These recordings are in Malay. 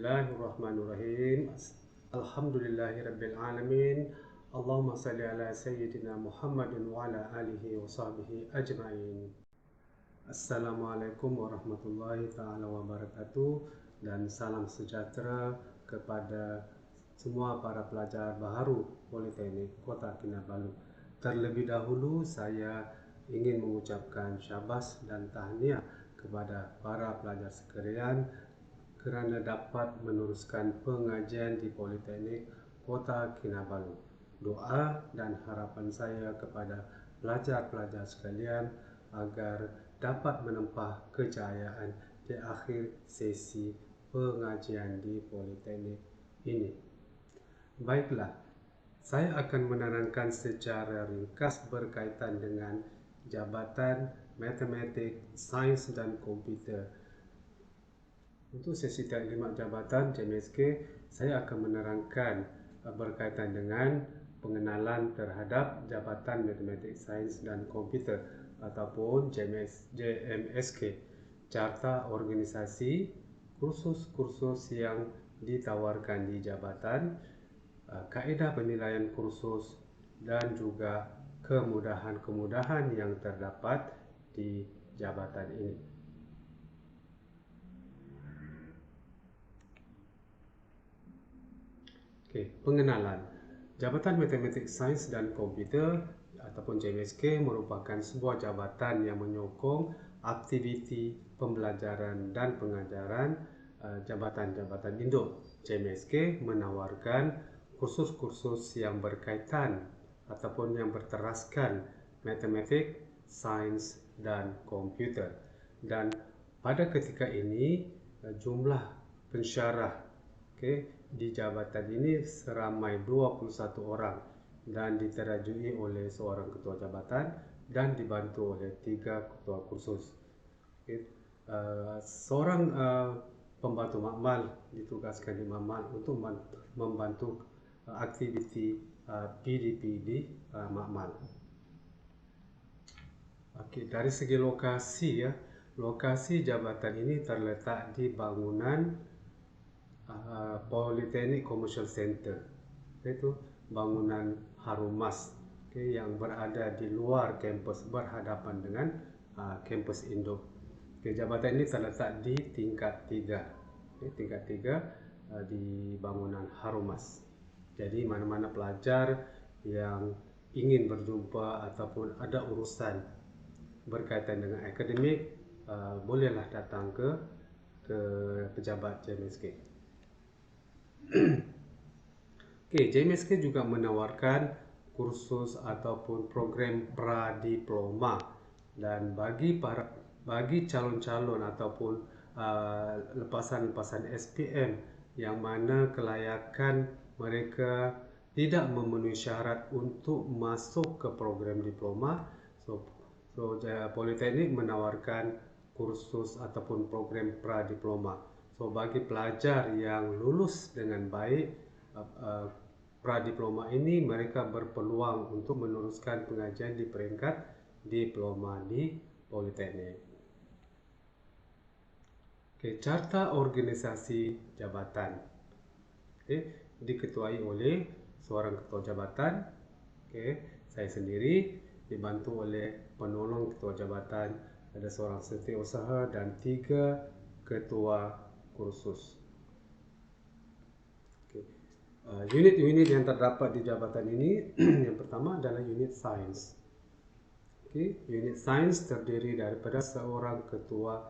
Bismillahirrahmanirrahim. Alhamdulillahirabbil alamin. Allahumma salli ala sayyidina Muhammadin wa ala alihi wa sahbihi ajma'in. Assalamualaikum warahmatullahi taala wabarakatuh dan salam sejahtera kepada semua para pelajar baharu Politeknik Kota Kinabalu. Terlebih dahulu saya ingin mengucapkan syabas dan tahniah kepada para pelajar sekalian kerana dapat meneruskan pengajian di Politeknik Kota Kinabalu. Doa dan harapan saya kepada pelajar-pelajar sekalian agar dapat menempah kejayaan di akhir sesi pengajian di Politeknik ini. Baiklah, saya akan menerangkan secara ringkas berkaitan dengan Jabatan Matematik, Sains dan Komputer. Untuk sesi taklimat jabatan JMSK, saya akan menerangkan berkaitan dengan pengenalan terhadap Jabatan Matematik, Sains dan Komputer ataupun JMSK, carta organisasi, kursus-kursus yang ditawarkan di jabatan, kaedah penilaian kursus dan juga kemudahan-kemudahan yang terdapat di jabatan ini. Pengenalan. Jabatan Matematik, Sains dan Komputer ataupun JMSK merupakan sebuah jabatan yang menyokong aktiviti pembelajaran dan pengajaran jabatan-jabatan induk. JMSK menawarkan kursus-kursus yang berkaitan ataupun yang berteraskan matematik, sains dan komputer. Dan pada ketika ini jumlah pensyarah di jabatan ini seramai 21 orang dan diterajui oleh seorang ketua jabatan dan dibantu oleh 3 ketua kursus. Seorang pembantu makmal ditugaskan di makmal untuk membantu aktiviti PDP di makmal. Dari segi lokasi, lokasi jabatan ini terletak di bangunan Politeknik Commercial Center, iaitu bangunan Harumas yang berada di luar kampus berhadapan dengan kampus induk. Jabatan ini terletak di tingkat 3, di bangunan Harumas. Jadi mana-mana pelajar yang ingin berjumpa ataupun ada urusan berkaitan dengan akademik, bolehlah datang ke pejabat JMSK. JMSK juga menawarkan kursus ataupun program pra-diploma, dan bagi calon-calon ataupun lepasan-lepasan SPM yang mana kelayakan mereka tidak memenuhi syarat untuk masuk ke program diploma, Politeknik menawarkan kursus ataupun program pra-diploma. Bagi pelajar yang lulus dengan baik pra-diploma ini, mereka berpeluang untuk meneruskan pengajian di peringkat diploma di Politeknik. Carta organisasi jabatan diketuai oleh seorang ketua jabatan. Saya sendiri dibantu oleh penolong ketua jabatan, ada seorang setiausaha dan 3 ketua kursus. Unit-unit yang terdapat di jabatan ini yang pertama adalah unit sains. Unit sains terdiri daripada seorang ketua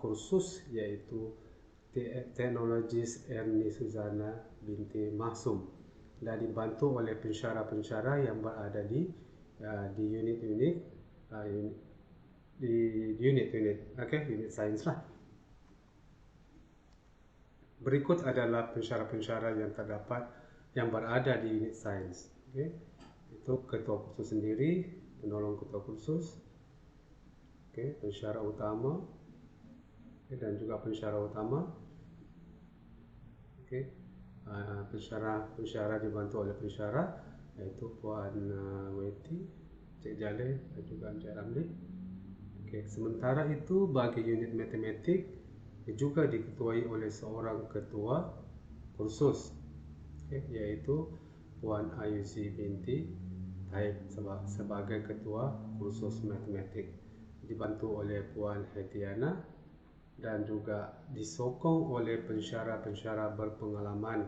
kursus, iaitu Teknologis Erni Suzana binti Mahsum, dan dibantu oleh pensyarah-pensyarah yang berada di unit-unit unit sains lah. Berikut adalah pensyarah-pensyarah yang terdapat yang berada di unit sains. Itu ketua kursus sendiri, penolong ketua kursus, pensyarah utama, dan juga pensyarah utama. Pensyarah dibantu oleh pensyarah, yaitu Puan Weti, Cik Jaleh dan juga Encik Ramli. Sementara itu bagi unit matematik juga diketuai oleh seorang ketua kursus, iaitu Puan Ayuzi binti Taib sebagai ketua kursus matematik, dibantu oleh Puan Hetiana dan juga disokong oleh pensyarah-pensyarah berpengalaman,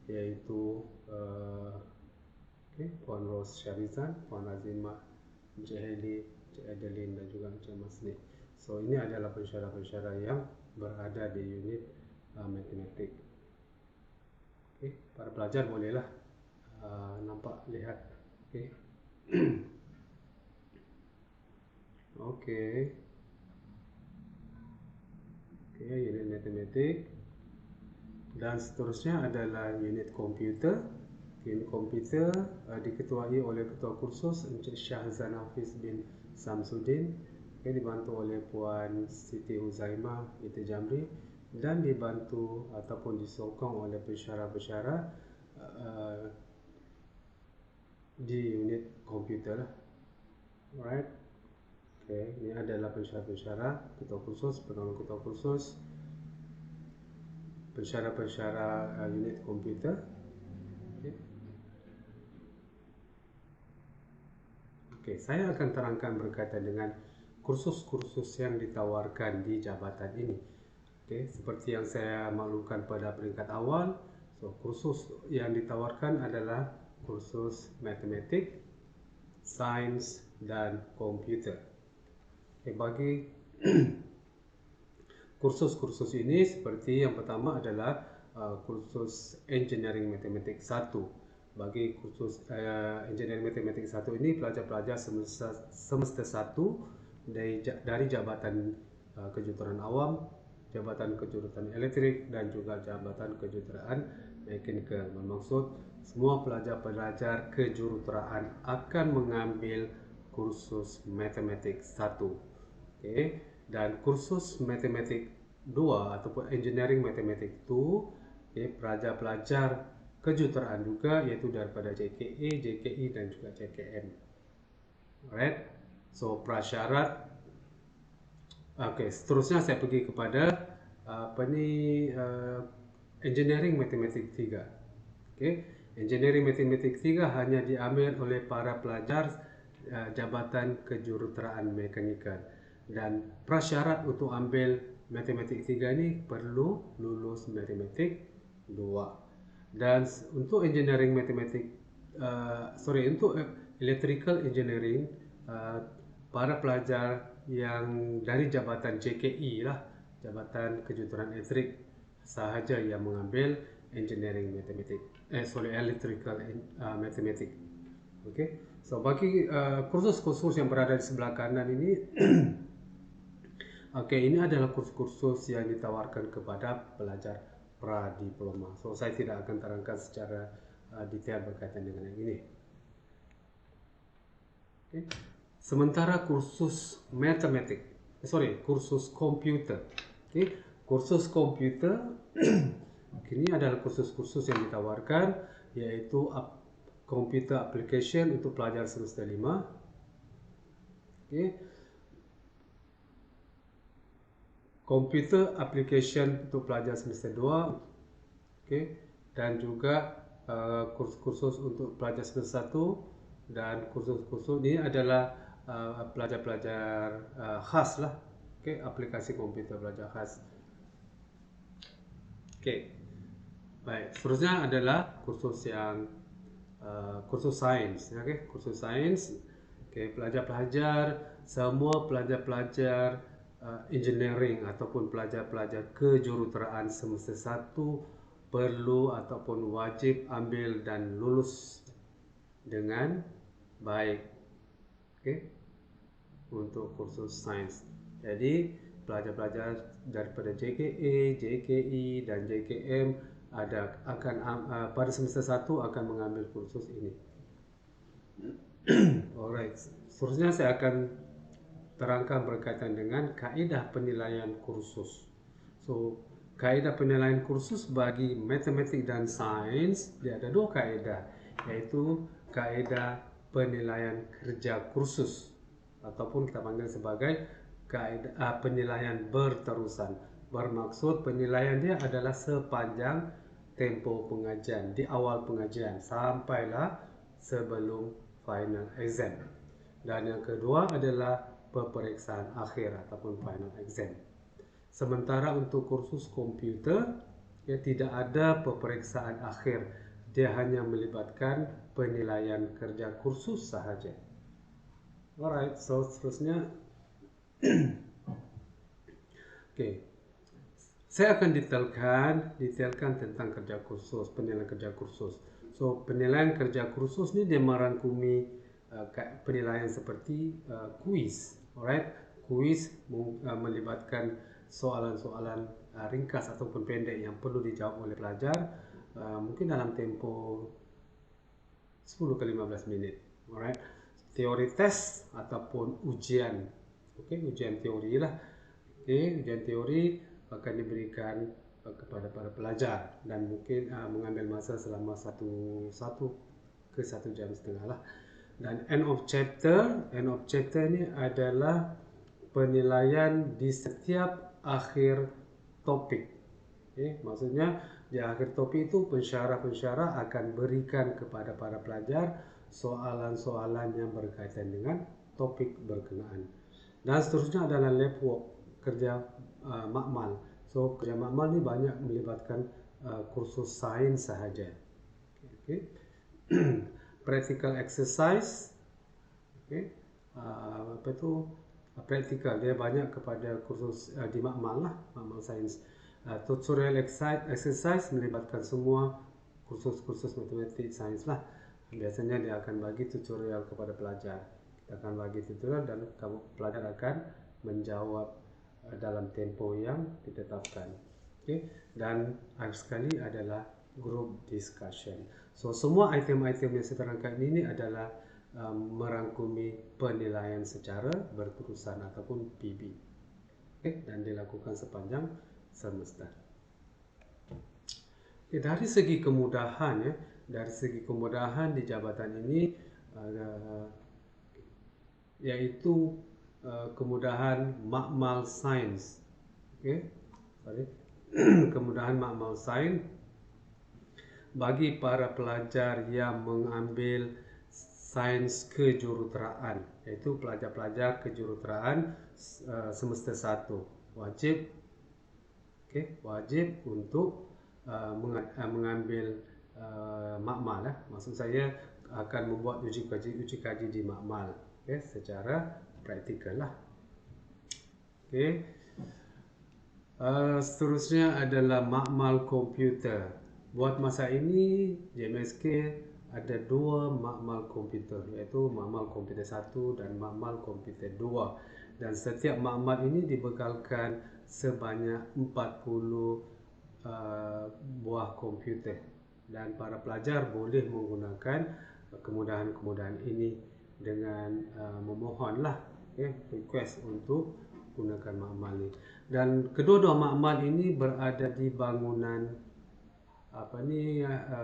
iaitu Puan Ros Syarizan, Puan Azimah, Encik Heli, Encik Adeline dan juga Encik Masni. So ini adalah pensyarah-pensyarah yang berada di unit matematik. Para pelajar bolehlah nampak lihat. Okey, unit matematik. Dan seterusnya adalah unit komputer. Unit komputer diketuai oleh ketua kursus Encik Syahzan Hafiz bin Samsudin, dibantu oleh Puan Siti Huzaimah binti Jamri dan dibantu ataupun disokong oleh pensyarah-pensyarah di unit komputer. Alright. Ini adalah pensyarah-pensyarah ketua kursus, penolong ketua kursus, pensyarah-pensyarah unit komputer. Saya akan terangkan berkaitan dengan kursus-kursus yang ditawarkan di jabatan ini. Seperti yang saya maklumkan pada peringkat awal, kursus yang ditawarkan adalah kursus matematik, sains dan komputer. Bagi kursus-kursus ini, seperti yang pertama adalah kursus Engineering Matematik 1. Bagi kursus Engineering Matematik 1 ini, pelajar-pelajar semester 1 dari Jabatan Kejuruteraan Awam, Jabatan Kejuruteraan Elektrik dan juga Jabatan Kejuruteraan Mekanikal. Bermaksud semua pelajar-pelajar kejuruteraan akan mengambil kursus Matematik 1. Dan kursus Matematik 2 ataupun Engineering Matematik 2, pelajar-pelajar kejuruteraan juga, iaitu daripada JKA, JKE dan juga JKM. Alright. So prasyarat. Seterusnya saya pergi kepada Engineering Matematik 3. Engineering Matematik 3 hanya diambil oleh para pelajar Jabatan Kejuruteraan Mekanikal, dan prasyarat untuk ambil Matematik 3 ini perlu lulus Matematik 2. Dan untuk Engineering Matematik untuk Electrical Engineering, para pelajar yang dari Jabatan JKE Jabatan Kejuruteraan Elektrik sahaja yang mengambil Engineering Matematik, Electrical Matematik. So bagi kursus-kursus yang berada di sebelah kanan ini, ini adalah kursus-kursus yang ditawarkan kepada pelajar pra-diploma. So saya tidak akan terangkan secara detail berkaitan dengan yang ini. Sementara kursus kursus komputer. Kursus komputer ini adalah kursus-kursus yang ditawarkan, yaitu Computer Application untuk pelajar semester 5. Computer Application untuk pelajar semester 2. Dan juga kursus untuk pelajar semester 1, dan kursus-kursus ini adalah pelajar-pelajar khas aplikasi komputer pelajar khas. Baik, seterusnya adalah kursus yang kursus sains. Kursus sains, semua pelajar-pelajar engineering ataupun pelajar-pelajar kejuruteraan semester 1 perlu ataupun wajib ambil dan lulus dengan baik untuk kursus sains. Jadi pelajar-pelajar daripada JKA, JKE dan JKM pada semester 1 akan mengambil kursus ini. Alright, seterusnya saya akan terangkan berkaitan dengan kaedah penilaian kursus. So, kaedah penilaian kursus bagi matematik dan sains, dia ada dua kaedah, yaitu kaedah penilaian kerja kursus ataupun kita panggil sebagai kaedah penilaian berterusan. bermaksud penilaian dia adalah sepanjang tempoh pengajian, di awal pengajian sampailah sebelum final exam. Dan yang kedua adalah peperiksaan akhir ataupun final exam. Sementara untuk kursus komputer, tidak ada peperiksaan akhir. Dia hanya melibatkan penilaian kerja kursus sahaja. Alright, so seterusnya. Okay. Saya akan detailkan tentang kerja kursus, penilaian kerja kursus. So, penilaian kerja kursus ni dia merangkumi penilaian seperti kuis. Alright, kuis melibatkan soalan-soalan ringkas ataupun pendek yang perlu dijawab oleh pelajar, mungkin dalam tempoh 10 ke 15 minit. Alright, teori test ataupun ujian. Okay, ujian teori lah. Okay, ujian teori akan diberikan kepada para pelajar dan mungkin mengambil masa selama 1 ke 1 jam setengah lah. Dan end of chapter ni adalah penilaian di setiap akhir topik. Okay, maksudnya di akhir topik itu pensyarah akan berikan kepada para pelajar soalan-soalan yang berkaitan dengan topik berkenaan. Dan seterusnya adalah lab work, kerja makmal. So kerja makmal ni banyak melibatkan kursus sains sahaja. Okay. Practical exercise. Okay. Apa tu? Practical dia banyak kepada kursus di makmal lah, makmal sains. Tutorial exercise melibatkan semua kursus-kursus matematik sains lah. Biasanya dia akan bagi tutorial kepada pelajar. Kita akan bagi tutorial dan pelajar akan menjawab dalam tempoh yang ditetapkan. Okay. Dan akhir sekali adalah group discussion. So semua item-item yang saya terangkan ini adalah merangkumi penilaian secara berterusan ataupun PB. Okay. Dan dilakukan sepanjang semester. Okay. Dari segi kemudahan di jabatan ini yaitu kemudahan makmal sains. Okay. Kemudahan makmal sains bagi para pelajar yang mengambil sains kejuruteraan, iaitu pelajar-pelajar kejuruteraan semester 1 wajib untuk mengambil makmal. Maksud saya akan membuat uji kaji di makmal, secara praktikal lah. Okay. Seterusnya adalah makmal komputer. Buat masa ini JMSK ada 2 makmal komputer, iaitu makmal komputer 1 dan makmal komputer 2. Dan setiap makmal ini dibekalkan sebanyak 40 buah komputer. Dan para pelajar boleh menggunakan kemudahan-kemudahan ini dengan memohonlah, request untuk gunakan makmal ini. Dan kedua-dua makmal ini berada di bangunan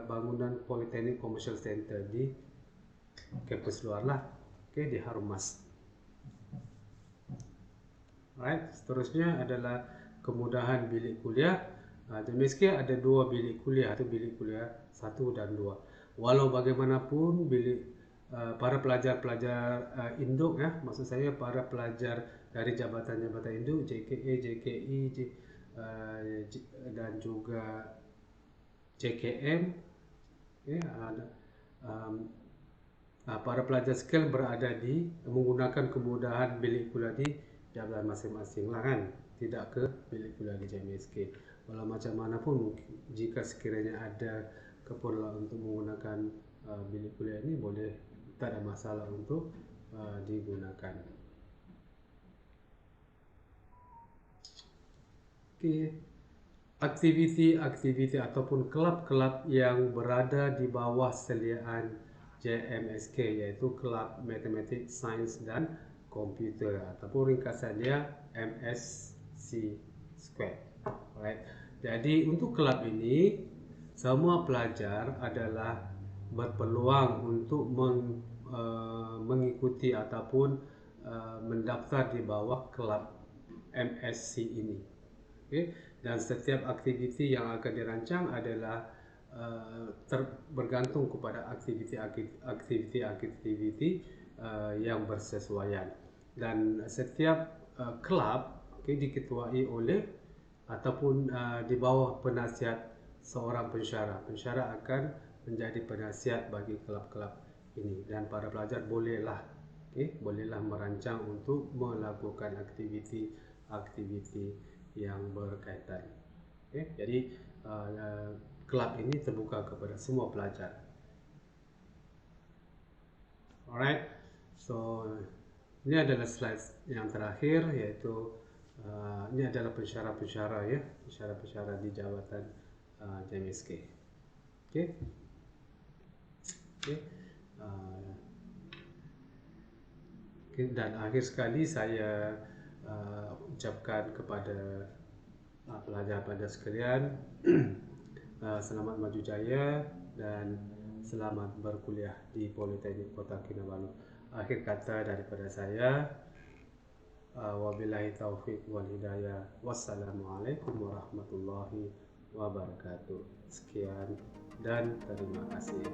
bangunan Politeknik Commercial Center di kampus luar lah, di Harumas. Right. Seterusnya adalah kemudahan bilik kuliah. JMSK ada 2 bilik kuliah, itu bilik kuliah 1 dan 2. Walau bagaimanapun bilik para pelajar-pelajar induk, maksud saya para pelajar dari jabatan-jabatan induk, JKA, JKI dan juga JKM, para pelajar sekalian berada menggunakan kemudahan bilik kuliah di jabatan masing-masing lah kan, tidak ke bilik kuliah di JMSK. Walau macam mana pun, jika sekiranya ada keperluan untuk menggunakan bilik kuliah ini, boleh, tak ada masalah untuk digunakan. Okay. Aktiviti ataupun kelab-kelab yang berada di bawah seliaan JMSK, iaitu Kelab Matematik, Sains dan Komputer, ataupun ringkasannya MSC Square. Alright. Jadi untuk kelab ini, semua pelajar adalah berpeluang untuk mengikuti ataupun mendaftar di bawah kelab MSC ini. Okay? Dan setiap aktiviti yang akan dirancang adalah bergantung kepada aktiviti yang bersesuaian. Dan setiap kelab diketuai oleh ataupun di bawah penasihat seorang pensyarah. Pensyarah akan menjadi penasihat bagi kelab-kelab ini, dan para pelajar bolehlah merancang untuk melakukan aktiviti yang berkaitan. Jadi kelab ini terbuka kepada semua pelajar. Alright, so ini adalah slide yang terakhir, iaitu ini adalah pensyarah-pensyarah pensyarah-pensyarah di jabatan JMSK. Okay. Dan akhir sekali saya ucapkan kepada pelajar-pelajar sekalian selamat maju jaya dan selamat berkuliah di Politeknik Kota Kinabalu. Akhir kata daripada saya, wabillahi taufiq wal hidayah. Wassalamualaikum warahmatullahi wabarakatuh. Sekian dan terima kasih.